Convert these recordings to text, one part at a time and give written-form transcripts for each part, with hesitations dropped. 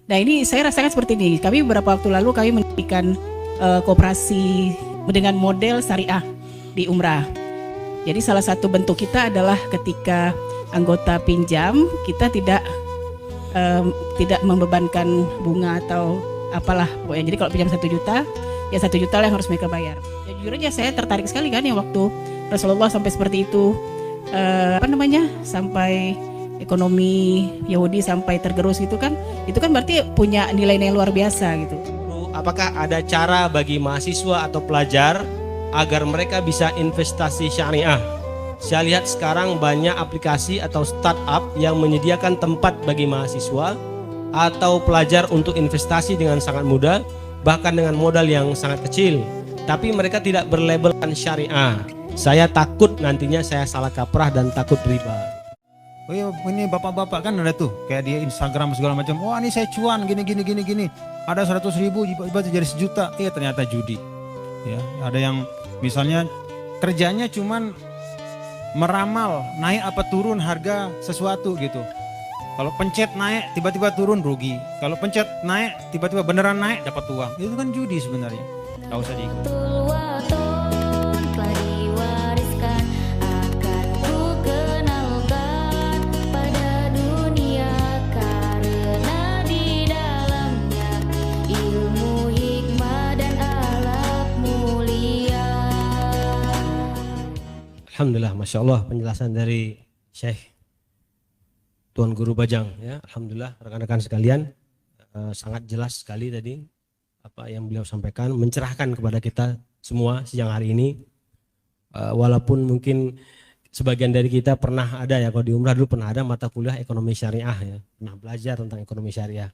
Nah ini saya rasakan seperti ini. Kami beberapa waktu lalu kami mendirikan koperasi dengan model syariah di Umrah. Jadi salah satu bentuk kita adalah ketika anggota pinjam, kita tidak membebankan bunga atau apalah pokoknya. Jadi kalau pinjam 1 juta, ya 1 juta lah yang harus mereka bayar. Ya jujur aja saya tertarik sekali kan yang waktu Rasulullah sampai seperti itu, sampai ekonomi Yahudi sampai tergerus gitu kan, itu kan berarti punya nilai-nilai luar biasa gitu. Apakah ada cara bagi mahasiswa atau pelajar agar mereka bisa investasi syariah? Saya lihat sekarang banyak aplikasi atau startup yang menyediakan tempat bagi mahasiswa atau pelajar untuk investasi dengan sangat mudah, bahkan dengan modal yang sangat kecil. Tapi mereka tidak berlabelkan syariah. Saya takut nantinya saya salah kaprah dan takut riba. Oh iya, ini bapak-bapak kan ada tuh kayak di Instagram segala macam. Wah ini saya cuan gini. Ada 100.000 tiba-tiba jadi 1 juta. Ternyata judi. Ya, ada yang misalnya kerjanya cuman meramal naik apa turun harga sesuatu gitu. Kalau pencet naik tiba-tiba turun rugi. Kalau pencet naik tiba-tiba beneran naik dapat uang. Itu kan judi sebenarnya. Gak usah diikut. Alhamdulillah, Masya Allah penjelasan dari Syekh Tuan Guru Bajang ya. Alhamdulillah rekan-rekan sekalian, sangat jelas sekali tadi apa yang beliau sampaikan, mencerahkan kepada kita semua siang hari ini. Walaupun mungkin sebagian dari kita pernah ada ya, kalau di Umrah dulu pernah ada mata kuliah ekonomi syariah ya, pernah belajar tentang ekonomi syariah.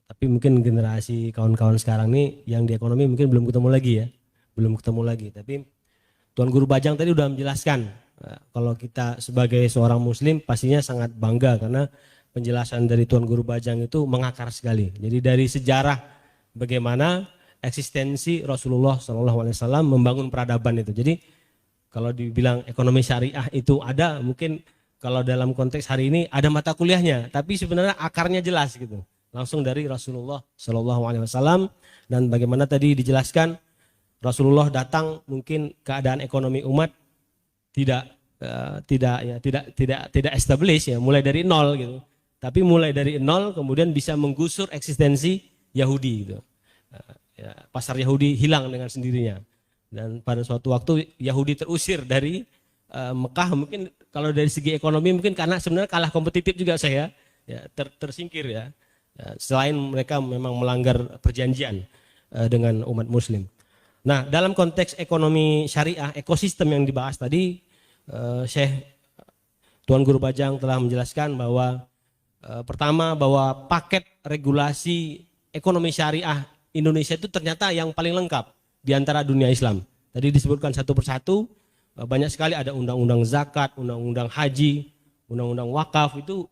Tapi mungkin generasi kawan-kawan sekarang nih yang di ekonomi mungkin belum ketemu lagi ya, belum ketemu lagi. Tapi Tuan Guru Bajang tadi sudah menjelaskan, kalau kita sebagai seorang muslim pastinya sangat bangga karena penjelasan dari Tuan Guru Bajang itu mengakar sekali. Jadi dari sejarah bagaimana eksistensi Rasulullah SAW membangun peradaban itu. Jadi kalau dibilang ekonomi syariah itu ada, mungkin kalau dalam konteks hari ini ada mata kuliahnya, tapi sebenarnya akarnya jelas gitu. Langsung dari Rasulullah SAW, dan bagaimana tadi dijelaskan Rasulullah datang mungkin keadaan ekonomi umat tidak establish ya, mulai dari nol gitu. Tapi mulai dari nol kemudian bisa menggusur eksistensi Yahudi gitu. Pasar Yahudi hilang dengan sendirinya. Dan pada suatu waktu Yahudi terusir dari Mekah, mungkin kalau dari segi ekonomi mungkin karena sebenarnya kalah kompetitif juga saya ya, tersingkir ya. Selain mereka memang melanggar perjanjian dengan umat muslim. Nah, dalam konteks ekonomi syariah, ekosistem yang dibahas tadi, Syekh Tuan Guru Bajang telah menjelaskan bahwa pertama bahwa paket regulasi ekonomi syariah Indonesia itu ternyata yang paling lengkap di antara dunia Islam. Tadi disebutkan satu persatu, banyak sekali ada undang-undang zakat, undang-undang haji, undang-undang wakaf, itu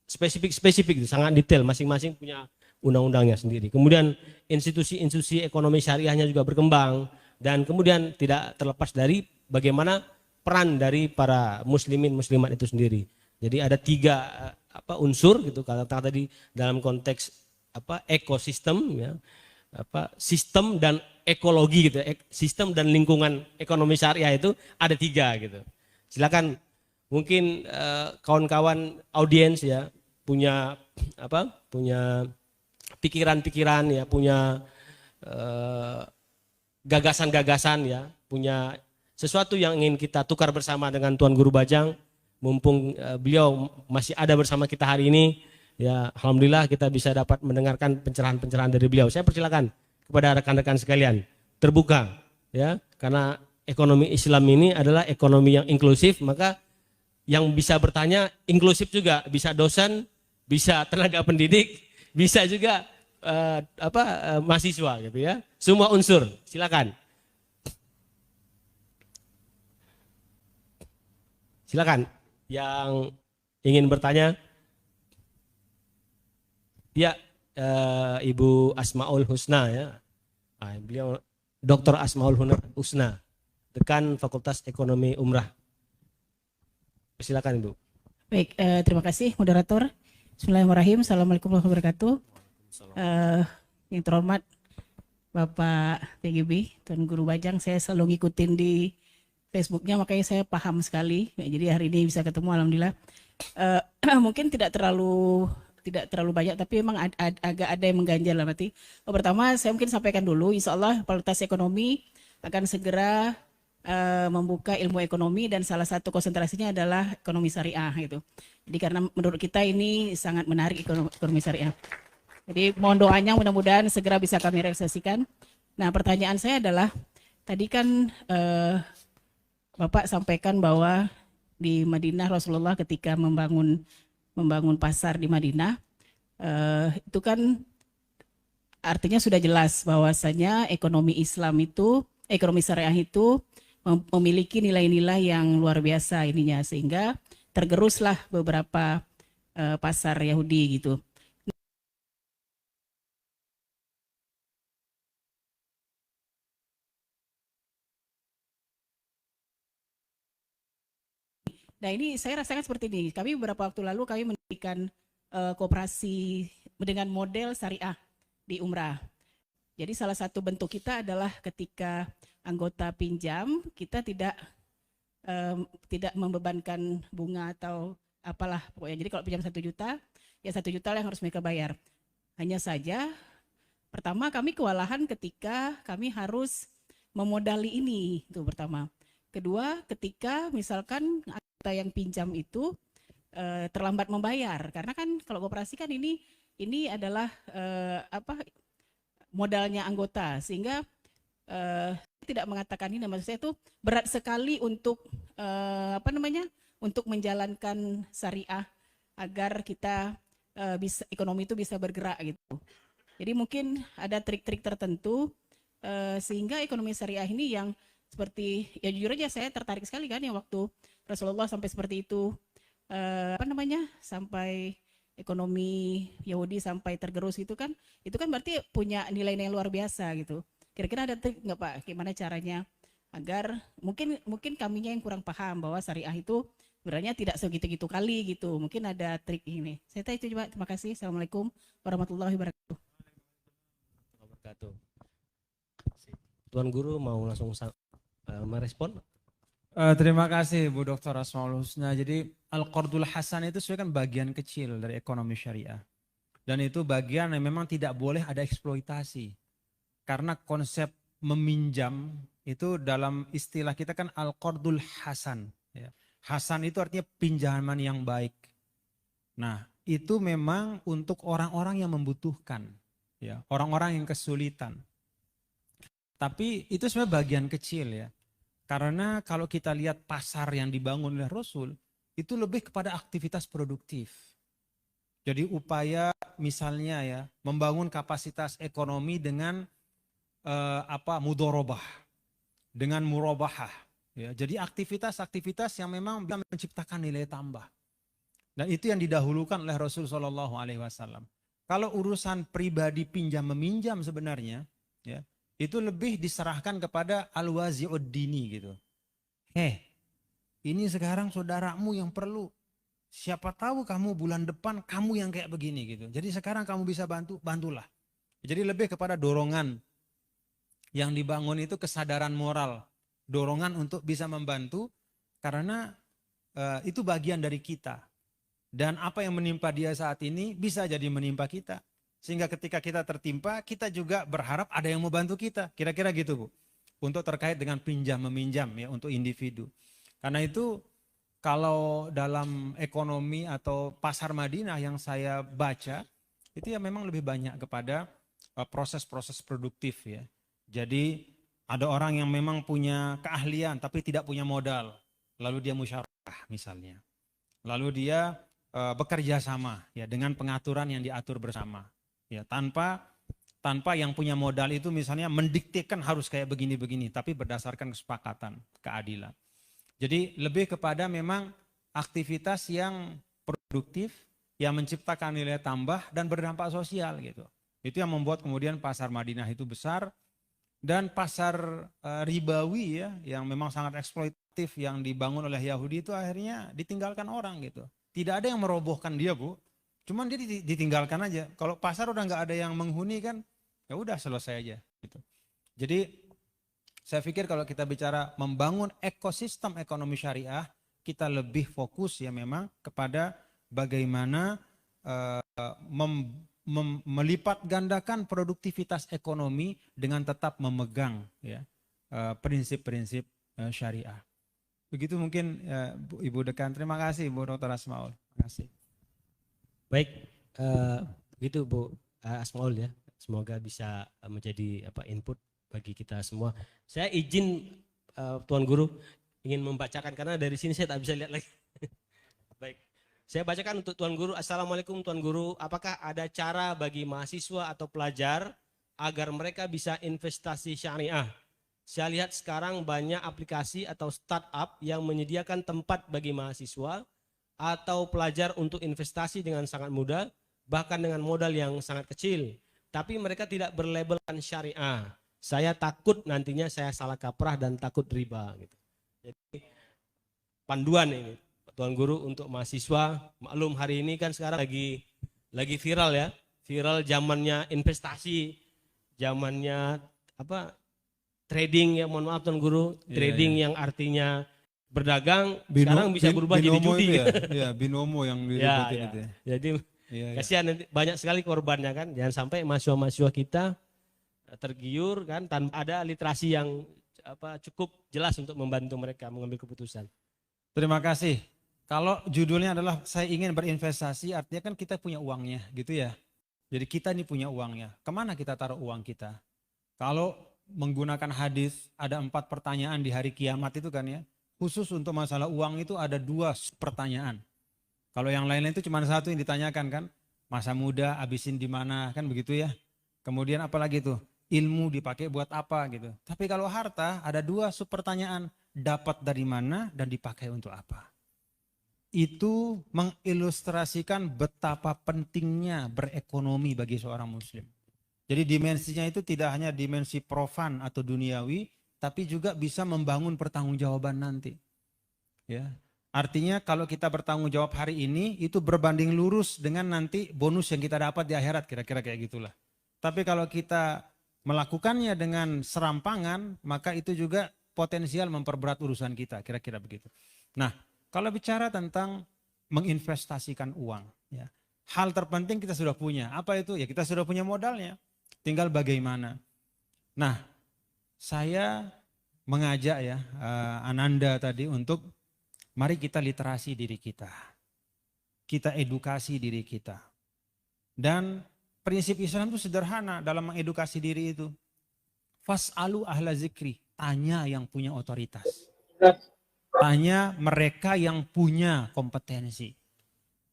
spesifik, sangat detail, masing-masing punya undang-undangnya sendiri. Kemudian institusi-institusi ekonomi syariahnya juga berkembang, dan kemudian tidak terlepas dari bagaimana peran dari para muslimin muslimat itu sendiri. Jadi ada 3 unsur gitu, kalau tadi dalam konteks ekosistem ya, sistem dan ekologi gitu, sistem dan lingkungan ekonomi syariah itu ada 3 gitu. Silakan mungkin kawan-kawan audiens ya punya pikiran-pikiran ya, punya gagasan-gagasan ya, punya sesuatu yang ingin kita tukar bersama dengan Tuan Guru Bajang, mumpung beliau masih ada bersama kita hari ini ya. Alhamdulillah kita bisa dapat mendengarkan pencerahan-pencerahan dari beliau. Saya persilakan kepada rekan-rekan sekalian terbuka ya, karena ekonomi Islam ini adalah ekonomi yang inklusif, maka yang bisa bertanya inklusif juga, bisa dosen, bisa tenaga pendidik, bisa juga mahasiswa gitu ya. Semua unsur. Silakan. Silakan yang ingin bertanya. Ya, Ibu Asmaul Husna ya. Beliau Dr. Asmaul Husna, Dekan Fakultas Ekonomi Umrah. Silakan Ibu. Baik, terima kasih moderator. Bismillahirrahmanirrahim. Assalamualaikum warahmatullahi wabarakatuh. Eh, yang terhormat Bapak TGB, Tuan Guru Bajang, saya selalu ngikutin di Facebooknya, makanya saya paham sekali. Ya, jadi hari ini bisa ketemu, alhamdulillah. Eh, mungkin tidak terlalu banyak, tapi memang agak ada yang mengganjal lah berarti. Pertama, saya mungkin sampaikan dulu, insya Allah Fakultas Ekonomi akan segera membuka ilmu ekonomi dan salah satu konsentrasinya adalah ekonomi syariah gitu. Jadi karena menurut kita ini sangat menarik ekonomi syariah. Jadi mohon doanya mudah-mudahan segera bisa kami realisasikan. Nah, pertanyaan saya adalah tadi kan Bapak sampaikan bahwa di Madinah Rasulullah ketika membangun pasar di Madinah itu kan artinya sudah jelas bahwasanya ekonomi syariah itu memiliki nilai-nilai yang luar biasa ininya sehingga tergeruslah beberapa pasar Yahudi gitu. Nah ini saya rasakan seperti ini. Kami beberapa waktu lalu kami mendirikan koperasi dengan model syariah di Umrah. Jadi salah satu bentuk kita adalah ketika anggota pinjam kita tidak membebankan bunga atau apalah pokoknya. Jadi kalau pinjam 1 juta, ya 1 juta lah yang harus mereka bayar. Hanya saja pertama kami kewalahan ketika kami harus memodali ini, itu pertama. Kedua, ketika misalkan anggota yang pinjam itu terlambat membayar, karena kan kalau koperasi kan ini adalah modalnya anggota, sehingga tidak mengatakan ini, maksud saya itu berat sekali untuk untuk menjalankan syariah agar kita ekonomi itu bisa bergerak gitu. Jadi mungkin ada trik-trik tertentu sehingga ekonomi syariah ini yang seperti, ya jujur aja saya tertarik sekali kan yang waktu Rasulullah sampai seperti itu, sampai ekonomi Yahudi sampai tergerus itu kan berarti punya nilai-nilai luar biasa gitu. Kira-kira ada trik nggak Pak, gimana caranya agar mungkin kaminya yang kurang paham bahwa syariah itu sebenarnya tidak segitu-gitu kali gitu. Mungkin ada trik ini. Saya tahu itu coba. Terima kasih. Assalamualaikum warahmatullahi wabarakatuh. Tuan Guru mau langsung merespon? Terima kasih Bu Dr. Asmaul Husna. Jadi Al-Qardul Hasan itu sebenarnya kan bagian kecil dari ekonomi syariah. Dan itu bagian yang memang tidak boleh ada eksploitasi. Karena konsep meminjam itu dalam istilah kita kan Al-Qardul Hasan. Ya. Hasan itu artinya pinjaman yang baik. Nah itu memang untuk orang-orang yang membutuhkan. Ya, orang-orang yang kesulitan. Tapi itu sebenarnya bagian kecil ya. Karena kalau kita lihat pasar yang dibangun oleh Rasul, itu lebih kepada aktivitas produktif. Jadi upaya misalnya ya, membangun kapasitas ekonomi dengan mudorobah, dengan murabahah. Ya, jadi aktivitas-aktivitas yang memang bisa menciptakan nilai tambah. Dan itu yang didahulukan oleh Rasul Shallallahu Alaihi Wasallam. Kalau urusan pribadi pinjam meminjam sebenarnya, ya, itu lebih diserahkan kepada al-wazi'ud dini gitu. Ini sekarang saudaramu yang perlu. Siapa tahu kamu bulan depan kamu yang kayak begini gitu. Jadi sekarang kamu bisa bantulah. Jadi lebih kepada dorongan yang dibangun itu kesadaran moral. Dorongan untuk bisa membantu karena itu bagian dari kita. Dan apa yang menimpa dia saat ini bisa jadi menimpa kita. Sehingga ketika kita tertimpa, kita juga berharap ada yang mau bantu kita. Kira-kira gitu Bu. Untuk terkait dengan pinjam meminjam ya untuk individu. Karena itu kalau dalam ekonomi atau pasar Madinah yang saya baca, itu ya memang lebih banyak kepada proses-proses produktif ya. Jadi ada orang yang memang punya keahlian tapi tidak punya modal. Lalu dia musyarakah misalnya. Lalu dia bekerja sama ya dengan pengaturan yang diatur bersama. Ya, tanpa yang punya modal itu misalnya mendiktekan harus kayak begini-begini, tapi berdasarkan kesepakatan, keadilan. Jadi lebih kepada memang aktivitas yang produktif, yang menciptakan nilai tambah dan berdampak sosial gitu. Itu yang membuat kemudian pasar Madinah itu besar dan pasar ribawi ya, yang memang sangat eksploitatif yang dibangun oleh Yahudi itu akhirnya ditinggalkan orang gitu. Tidak ada yang merobohkan dia Bu. Cuman dia ditinggalkan aja. Kalau pasar udah nggak ada yang menghuni kan, ya udah selesai aja. Gitu. Jadi saya pikir kalau kita bicara membangun ekosistem ekonomi syariah, kita lebih fokus ya memang kepada bagaimana melipat gandakan produktivitas ekonomi dengan tetap memegang ya prinsip-prinsip syariah. Begitu mungkin Ibu Dekan. Terima kasih Bu Dr. Asmaul. Terima kasih. Baik, begitu Bu Asmaul ya. Semoga bisa menjadi input bagi kita semua. Saya izin Tuan Guru ingin membacakan karena dari sini saya tak bisa lihat lagi. Baik, saya bacakan untuk Tuan Guru. Assalamualaikum Tuan Guru, apakah ada cara bagi mahasiswa atau pelajar agar mereka bisa investasi syariah? Saya lihat sekarang banyak aplikasi atau startup yang menyediakan tempat bagi mahasiswa atau pelajar untuk investasi dengan sangat mudah, bahkan dengan modal yang sangat kecil. Tapi mereka tidak berlabelkan syariah. Saya takut nantinya saya salah kaprah dan takut riba. Gitu. Jadi panduan ini Tuan Guru untuk mahasiswa. Maklum hari ini kan sekarang lagi viral ya, viral zamannya investasi, zamannya trading ya, mohon maaf Tuan Guru, trading yang artinya berdagang sekarang bisa berubah jadi judi. Ya, binomo yang diributin itu. Jadi kasihan nanti banyak sekali korbannya kan. Jangan sampai mahasiswa-mahasiswa kita tergiur kan tanpa ada literasi yang cukup jelas untuk membantu mereka mengambil keputusan. Terima kasih. Kalau judulnya adalah saya ingin berinvestasi, artinya kan kita punya uangnya gitu ya. Jadi kita ini punya uangnya. Kemana kita taruh uang kita? Kalau menggunakan hadis ada 4 pertanyaan di hari kiamat itu kan ya. Khusus untuk masalah uang itu ada 2 pertanyaan. Kalau yang lain-lain itu cuma 1 yang ditanyakan kan. Masa muda habisin di mana kan begitu ya. Kemudian apalagi tuh ilmu dipakai buat apa gitu. Tapi kalau harta ada 2 pertanyaan. Dapat dari mana dan dipakai untuk apa. Itu mengilustrasikan betapa pentingnya berekonomi bagi seorang muslim. Jadi dimensinya itu tidak hanya dimensi profan atau duniawi, tapi juga bisa membangun pertanggungjawaban nanti. Ya. Artinya kalau kita bertanggung jawab hari ini, itu berbanding lurus dengan nanti bonus yang kita dapat di akhirat, kira-kira kayak gitulah. Tapi kalau kita melakukannya dengan serampangan, maka itu juga potensial memperberat urusan kita, kira-kira begitu. Nah, kalau bicara tentang menginvestasikan uang, ya, hal terpenting kita sudah punya. Apa itu? Ya kita sudah punya modalnya. Tinggal bagaimana. Nah, saya mengajak ya Ananda tadi untuk mari kita literasi diri kita. Kita edukasi diri kita. Dan prinsip Islam itu sederhana dalam mengedukasi diri itu. Fas'alu ahla zikri, tanya yang punya otoritas. Tanya mereka yang punya kompetensi.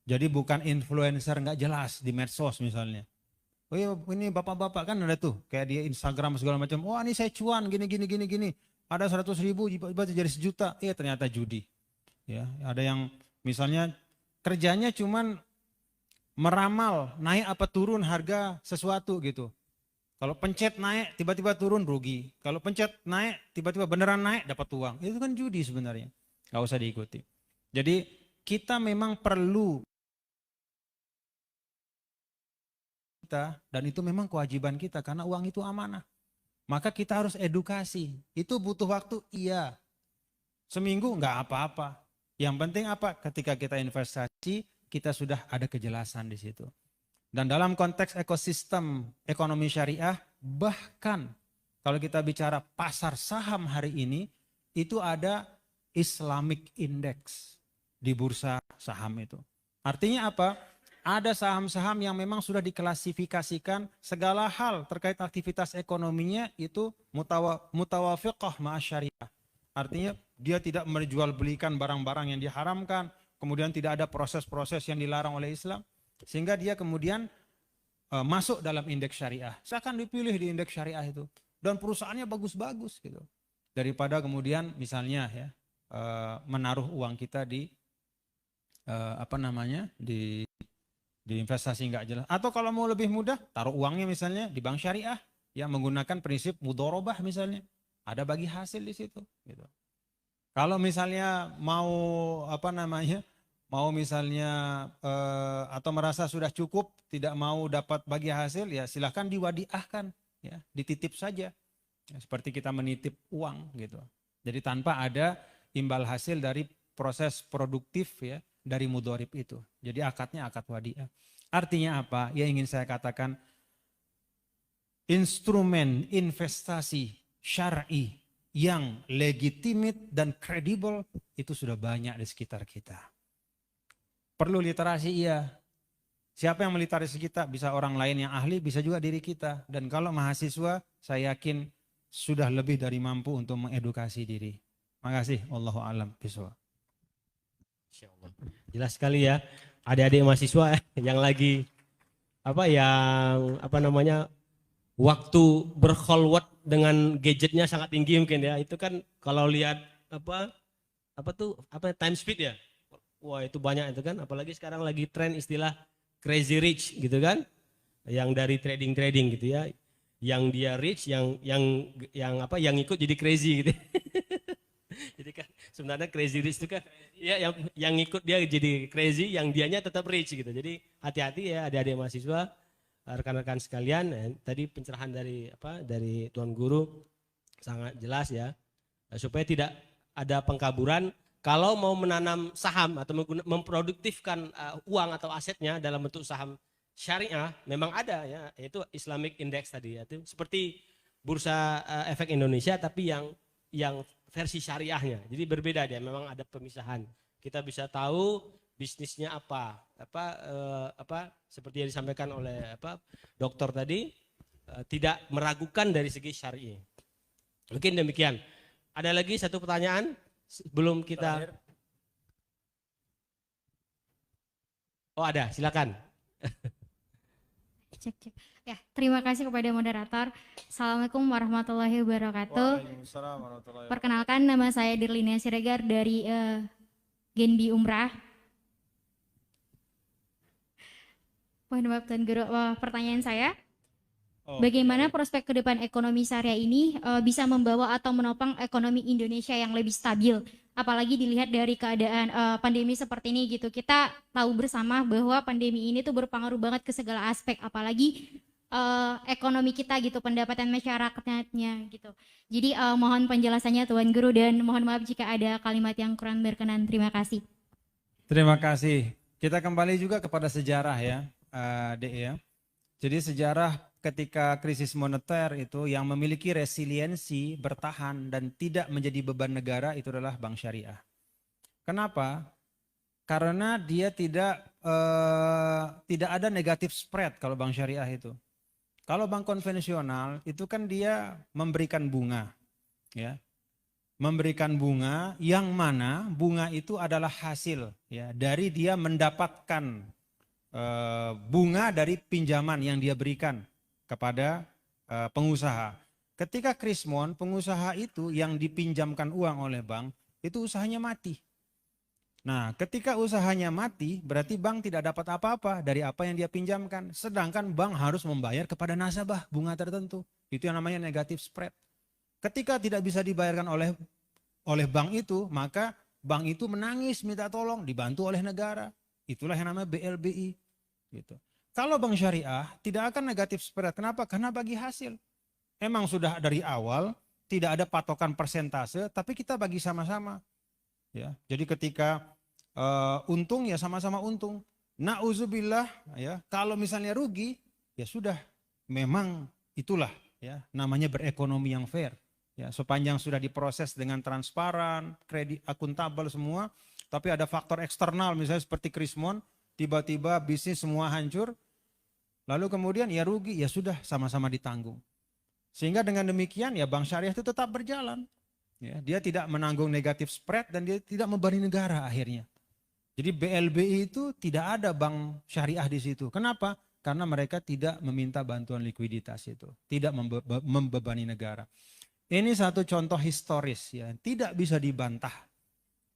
Jadi bukan influencer nggak jelas di medsos misalnya. Oh iya, ini bapak-bapak kan ada tuh kayak di Instagram segala macam. Oh ini saya cuan gini. Ada 100.000 tiba-tiba jadi 1 juta. Ternyata judi. Ya, ada yang misalnya kerjanya cuman meramal naik apa turun harga sesuatu gitu. Kalau pencet naik tiba-tiba turun rugi. Kalau pencet naik tiba-tiba beneran naik dapat uang. Itu kan judi sebenarnya. Gak usah diikuti. Jadi kita memang perlu dan itu memang kewajiban kita karena uang itu amanah. Maka kita harus edukasi. Itu butuh waktu, iya. Seminggu enggak apa-apa. Yang penting apa? Ketika kita investasi, kita sudah ada kejelasan di situ. Dan dalam konteks ekosistem ekonomi syariah, bahkan kalau kita bicara pasar saham hari ini, itu ada Islamic Index di bursa saham itu. Artinya apa? Ada saham-saham yang memang sudah diklasifikasikan segala hal terkait aktivitas ekonominya itu mutawafiqah ma'asyariah. Artinya dia tidak menjual belikan barang-barang yang diharamkan, kemudian tidak ada proses-proses yang dilarang oleh Islam, sehingga dia kemudian masuk dalam indeks syariah. Seakan dipilih di indeks syariah itu. Dan perusahaannya bagus-bagus gitu. Daripada kemudian misalnya ya menaruh uang kita di di investasi nggak jelas. Atau kalau mau lebih mudah, taruh uangnya misalnya di bank syariah yang menggunakan prinsip mudharabah misalnya. Ada bagi hasil di situ. Gitu. Kalau misalnya mau mau misalnya atau merasa sudah cukup, tidak mau dapat bagi hasil, ya silahkan diwadiahkan, ya dititip saja. Ya, seperti kita menitip uang gitu. Jadi tanpa ada imbal hasil dari proses produktif ya dari mudhorib itu. Jadi akadnya akad wadiah. Artinya apa? Ya ingin saya katakan instrumen investasi syar'i yang legitimate dan kredibel itu sudah banyak di sekitar kita. Perlu literasi iya. Siapa yang meliterasi kita? Bisa orang lain yang ahli, bisa juga diri kita. Dan kalau mahasiswa, saya yakin sudah lebih dari mampu untuk mengedukasi diri. Makasih. Wallahu a'lam bishawab. Insyaallah. Jelas sekali ya. Adik-adik mahasiswa yang lagi waktu berkholwat dengan gadgetnya sangat tinggi mungkin ya. Itu kan kalau lihat time speed ya. Wah, itu banyak itu kan, apalagi sekarang lagi tren istilah crazy rich gitu kan. Yang dari trading gitu ya. Yang dia rich, yang ikut jadi crazy gitu. Jadi kan sebenarnya crazy rich itu kan ya yang ikut dia jadi crazy, yang dianya tetap rich gitu. Jadi hati-hati ya adik-adik mahasiswa, rekan-rekan sekalian. Tadi pencerahan dari Tuan Guru sangat jelas ya, supaya tidak ada pengkaburan. Kalau mau menanam saham atau memproduktifkan uang atau asetnya dalam bentuk saham syariah, memang ada ya, yaitu Islamic Index tadi, yaitu seperti Bursa Efek Indonesia tapi yang versi syariahnya. Jadi berbeda dia, memang ada pemisahan. Kita bisa tahu bisnisnya apa seperti yang disampaikan oleh dokter tadi, tidak meragukan dari segi syar'i. Mungkin demikian. Ada lagi satu pertanyaan sebelum kita. Terakhir. Oh ada, silakan. Cek. Ya, terima kasih kepada moderator. Assalamualaikum warahmatullahi wabarakatuh. Waalaikumsalam warahmatullahi wabarakatuh. Perkenalkan, nama saya Dirlinia Siregar dari Genbi Umrah. Mohon maaf Tuan Guru, pertanyaan saya. Bagaimana prospek ke depan ekonomi syariah ini bisa membawa atau menopang ekonomi Indonesia yang lebih stabil? Apalagi dilihat dari keadaan pandemi seperti ini gitu. Kita tahu bersama bahwa pandemi ini tuh berpengaruh banget ke segala aspek, apalagi ekonomi kita gitu, pendapatan masyarakatnya gitu. Jadi mohon penjelasannya Tuan Guru, dan mohon maaf jika ada kalimat yang kurang berkenan. Terima kasih. Terima kasih. Kita kembali juga kepada sejarah ya, Dek ya. Jadi sejarah ketika krisis moneter itu yang memiliki resiliensi, bertahan dan tidak menjadi beban negara itu adalah bank syariah. Kenapa? Karena dia tidak ada negatif spread kalau bank syariah itu. Kalau bank konvensional itu kan dia memberikan bunga, ya, memberikan bunga yang mana bunga itu adalah hasil ya dari dia mendapatkan bunga dari pinjaman yang dia berikan kepada pengusaha. Ketika krismon, pengusaha itu yang dipinjamkan uang oleh bank, itu usahanya mati. Nah, ketika usahanya mati, berarti bank tidak dapat apa-apa dari apa yang dia pinjamkan. Sedangkan bank harus membayar kepada nasabah bunga tertentu. Itu yang namanya negatif spread. Ketika tidak bisa dibayarkan oleh bank itu, maka bank itu menangis minta tolong, dibantu oleh negara. Itulah yang namanya BLBI. Gitu. Kalau bank syariah tidak akan negatif spread. Kenapa? Karena bagi hasil. Emang sudah dari awal tidak ada patokan persentase, tapi kita bagi sama-sama. Ya, jadi ketika untung ya sama-sama untung. Nauzubillah ya, kalau misalnya rugi ya sudah, memang itulah ya namanya berekonomi yang fair. Ya, sepanjang sudah diproses dengan transparan, kredit akuntabel semua, tapi ada faktor eksternal misalnya seperti krismon, tiba-tiba bisnis semua hancur, lalu kemudian ya rugi, ya sudah sama-sama ditanggung. Sehingga dengan demikian ya bank syariah itu tetap berjalan. Ya, dia tidak menanggung negatif spread dan dia tidak membebani negara akhirnya. Jadi BLBI itu tidak ada bank syariah di situ. Kenapa? Karena mereka tidak meminta bantuan likuiditas itu, tidak membebani negara. Ini satu contoh historis ya, tidak bisa dibantah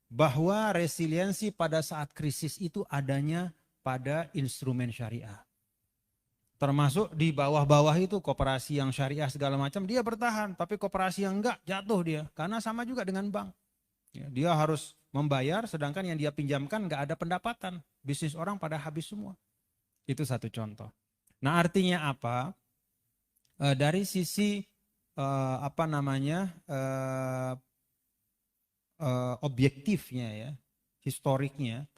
bahwa resiliensi pada saat krisis itu adanya pada instrumen syariah. Termasuk di bawah-bawah itu koperasi yang syariah segala macam dia bertahan, tapi koperasi yang enggak jatuh dia karena sama juga dengan bank. Ya, dia harus membayar, sedangkan yang dia pinjamkan nggak ada pendapatan. Bisnis orang pada habis semua. Itu satu contoh. Nah, artinya apa? Dari sisi objektifnya ya, historiknya,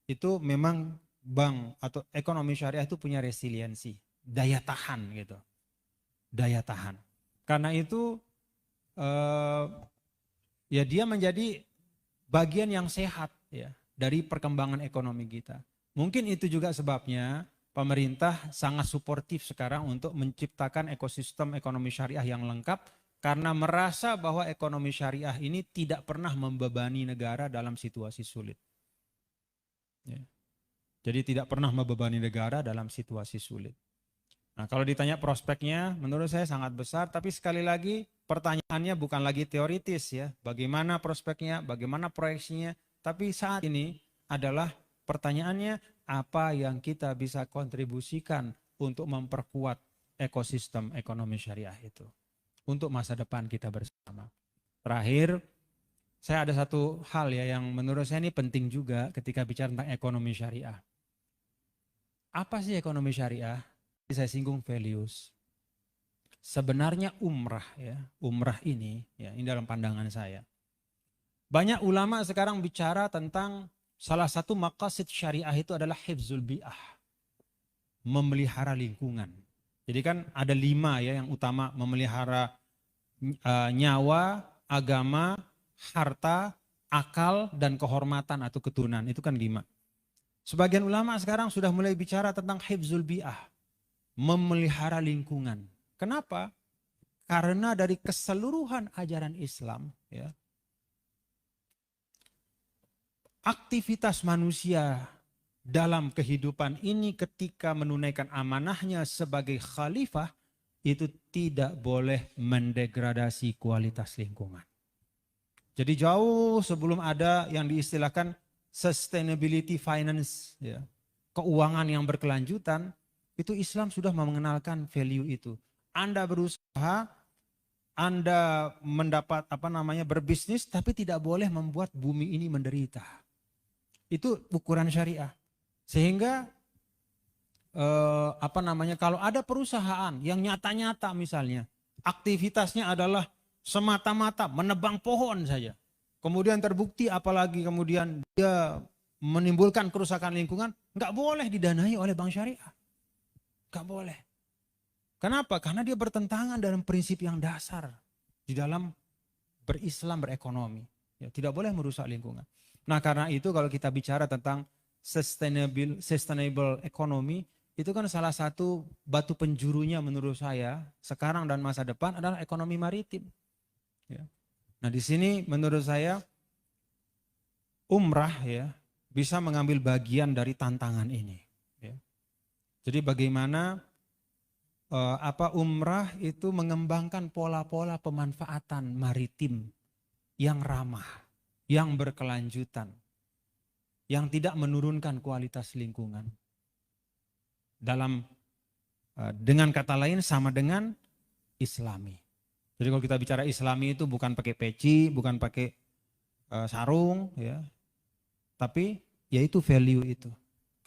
itu memang bank atau ekonomi syariah itu punya resiliensi, daya tahan gitu, daya tahan. Karena itu ya dia menjadi bagian yang sehat ya dari perkembangan ekonomi kita. Mungkin itu juga sebabnya pemerintah sangat suportif sekarang untuk menciptakan ekosistem ekonomi syariah yang lengkap, karena merasa bahwa ekonomi syariah ini tidak pernah membebani negara dalam situasi sulit. Ya. Jadi tidak pernah membebani negara dalam situasi sulit. Nah, kalau ditanya prospeknya, menurut saya sangat besar, tapi sekali lagi pertanyaannya bukan lagi teoritis ya, bagaimana prospeknya, bagaimana proyeksinya, tapi saat ini adalah pertanyaannya apa yang kita bisa kontribusikan untuk memperkuat ekosistem ekonomi syariah itu untuk masa depan kita bersama. Terakhir, saya ada satu hal ya yang menurut saya ini penting juga ketika bicara tentang ekonomi syariah. Apa sih ekonomi syariah? Saya singgung values. Sebenarnya umrah ya, umrah ini ya, ini dalam pandangan saya. Banyak ulama sekarang bicara tentang salah satu maqasid syariah itu adalah hifzul bi'ah, memelihara lingkungan. Jadi kan ada 5 ya yang utama, memelihara nyawa, agama, harta, akal, dan kehormatan atau keturunan. Itu kan 5. Sebagian ulama sekarang sudah mulai bicara tentang hifzul bi'ah, memelihara lingkungan. Kenapa? Karena dari keseluruhan ajaran Islam, ya, aktivitas manusia dalam kehidupan ini ketika menunaikan amanahnya sebagai khalifah itu tidak boleh mendegradasi kualitas lingkungan. Jadi jauh sebelum ada yang diistilahkan sustainability finance, ya, keuangan yang berkelanjutan, itu Islam sudah mengenalkan value itu. Anda berusaha, Anda mendapat berbisnis, tapi tidak boleh membuat bumi ini menderita. Itu ukuran syariah. Sehingga kalau ada perusahaan yang nyata-nyata misalnya aktivitasnya adalah semata-mata menebang pohon saja, kemudian terbukti apalagi kemudian dia menimbulkan kerusakan lingkungan, nggak boleh didanai oleh bank syariah. Gak boleh. Kenapa? Karena dia bertentangan dalam prinsip yang dasar di dalam berislam, berekonomi. Ya, tidak boleh merusak lingkungan. Nah, karena itu kalau kita bicara tentang sustainable economy, itu kan salah satu batu penjurunya menurut saya sekarang dan masa depan adalah ekonomi maritim. Ya. Nah, di sini menurut saya umrah ya bisa mengambil bagian dari tantangan ini. Jadi bagaimana umrah itu mengembangkan pola-pola pemanfaatan maritim yang ramah, yang berkelanjutan, yang tidak menurunkan kualitas lingkungan. Dengan kata lain sama dengan Islami. Jadi kalau kita bicara Islami itu bukan pakai peci, bukan pakai sarung, ya, tapi yaitu value itu.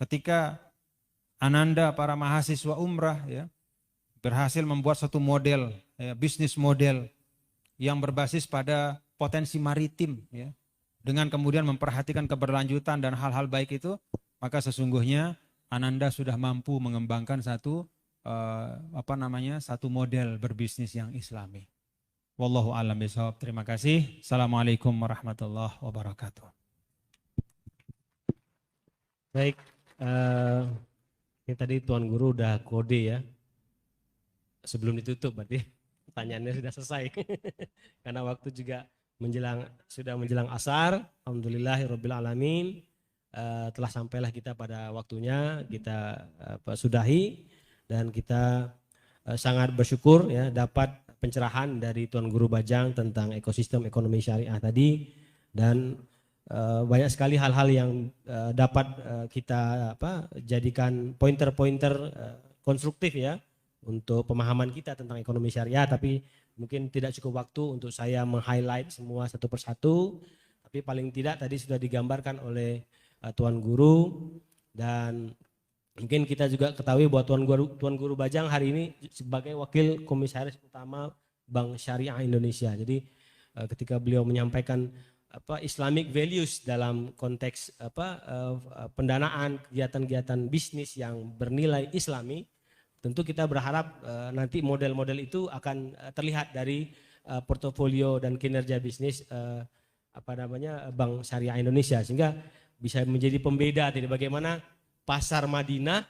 Ketika Ananda para mahasiswa umrah ya berhasil membuat satu model ya, bisnis model yang berbasis pada potensi maritim ya, dengan kemudian memperhatikan keberlanjutan dan hal-hal baik itu, maka sesungguhnya Ananda sudah mampu mengembangkan satu model berbisnis yang Islami. Wallahu a'lam bishawab. Terima kasih. Assalamualaikum warahmatullahi wabarakatuh. Baik. Ini tadi Tuan Guru udah kode ya, sebelum ditutup berarti pertanyaannya sudah selesai. Karena waktu juga sudah menjelang asar. Alhamdulillahirabbil alamin, telah sampailah kita pada waktunya kita sudahi, dan kita sangat bersyukur ya dapat pencerahan dari Tuan Guru Bajang tentang ekosistem ekonomi syariah tadi, dan banyak sekali hal-hal yang dapat kita jadikan pointer-pointer konstruktif ya untuk pemahaman kita tentang ekonomi syariah. Tapi mungkin tidak cukup waktu untuk saya meng-highlight semua satu persatu. Tapi paling tidak tadi sudah digambarkan oleh Tuan Guru, dan mungkin kita juga ketahui bahwa Tuan Guru Bajang hari ini sebagai Wakil Komisaris Utama Bank Syariah Indonesia. Jadi ketika beliau menyampaikan Islamic values dalam konteks pendanaan kegiatan-kegiatan bisnis yang bernilai Islami, tentu kita berharap nanti model-model itu akan terlihat dari portofolio dan kinerja bisnis Bank Syariah Indonesia, sehingga bisa menjadi pembeda dari bagaimana pasar Madinah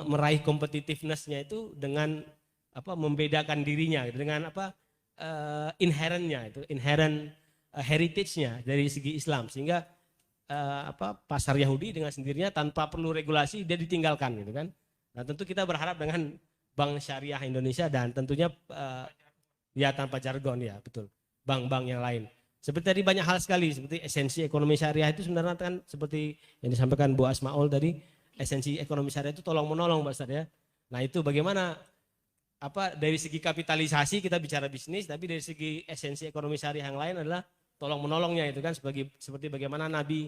meraih competitiveness-nya itu dengan membedakan dirinya dengan inherent heritage-nya dari segi Islam, sehingga pasar Yahudi dengan sendirinya tanpa perlu regulasi dia ditinggalkan gitu kan. Nah, tentu kita berharap dengan Bank Syariah Indonesia dan tentunya ya tanpa jargon, ya betul, bank-bank yang lain. Seperti tadi banyak hal sekali, seperti esensi ekonomi syariah itu sebenarnya kan seperti yang disampaikan Bu Asmaul tadi, esensi ekonomi syariah itu tolong menolong Pak Ustadz ya. Nah itu bagaimana dari segi kapitalisasi kita bicara bisnis, tapi dari segi esensi ekonomi syariah yang lain adalah tolong menolongnya itu kan, seperti bagaimana Nabi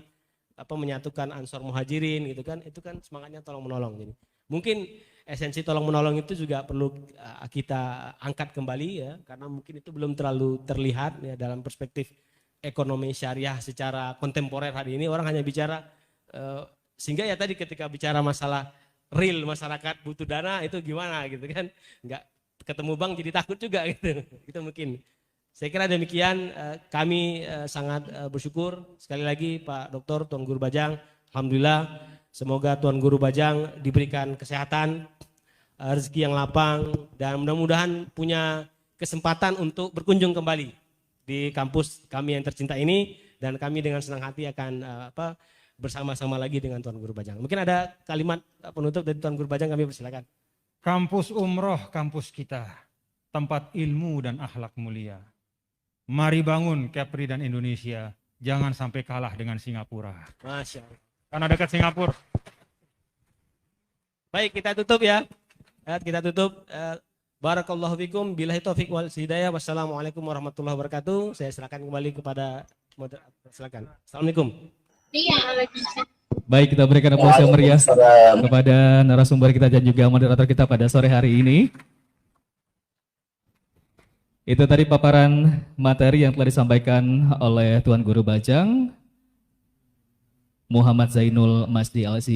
menyatukan Ansor Muhajirin gitu kan, itu kan semangatnya tolong menolong. Jadi mungkin esensi tolong menolong itu juga perlu kita angkat kembali ya, karena mungkin itu belum terlalu terlihat ya dalam perspektif ekonomi syariah secara kontemporer hari ini. Orang hanya bicara sehingga ya tadi ketika bicara masalah real masyarakat butuh dana itu gimana gitu kan, nggak ketemu bank jadi takut juga gitu. Itu mungkin. Saya kira demikian, kami sangat bersyukur sekali lagi Pak Doktor Tuan Guru Bajang, alhamdulillah semoga Tuan Guru Bajang diberikan kesehatan, rezeki yang lapang, dan mudah-mudahan punya kesempatan untuk berkunjung kembali di kampus kami yang tercinta ini, dan kami dengan senang hati akan bersama-sama lagi dengan Tuan Guru Bajang. Mungkin ada kalimat penutup dari Tuan Guru Bajang, kami persilakan. Kampus umroh, kampus kita, tempat ilmu dan akhlak mulia. Mari bangun Kepri dan Indonesia, jangan sampai kalah dengan Singapura. Masya Allah. Karena dekat Singapura. Baik, kita tutup ya. Kita tutup. Barakallahu fikum, billahi taufiq wal hidayah. Wassalamualaikum warahmatullahi wabarakatuh. Saya serahkan kembali kepada moderator. Silakan. Assalamualaikum. Baik, kita berikan aplaus yang meriah kepada narasumber kita dan juga moderator kita pada sore hari ini. Itu tadi paparan materi yang telah disampaikan oleh Tuan Guru Bajang Muhammad Zainul Masdi LC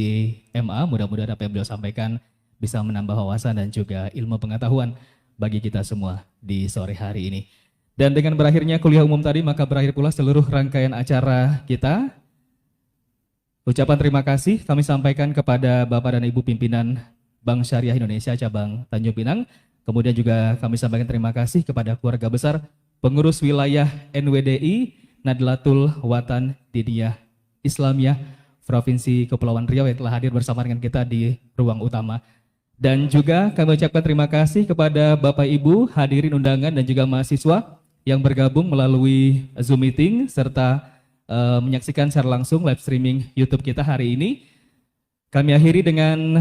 MA. Mudah-mudahan apa yang beliau sampaikan bisa menambah wawasan dan juga ilmu pengetahuan bagi kita semua di sore hari ini. Dan dengan berakhirnya kuliah umum tadi, maka berakhir pula seluruh rangkaian acara kita. Ucapan terima kasih kami sampaikan kepada Bapak dan Ibu pimpinan Bank Syariah Indonesia cabang Tanjung Pinang. Kemudian juga kami sampaikan terima kasih kepada keluarga besar pengurus wilayah NWDI Nadlatul Watan Diniyah Islamiyah Provinsi Kepulauan Riau yang telah hadir bersama dengan kita di ruang utama. Dan juga kami ucapkan terima kasih kepada Bapak Ibu hadirin undangan dan juga mahasiswa yang bergabung melalui Zoom meeting serta menyaksikan secara langsung live streaming YouTube kita hari ini. Kami akhiri dengan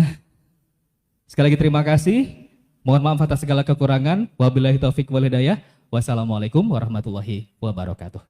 sekali lagi terima kasih. Mohon maaf atas segala kekurangan. Wabillahi taufiq wal hidayah. Wassalamualaikum warahmatullahi wabarakatuh.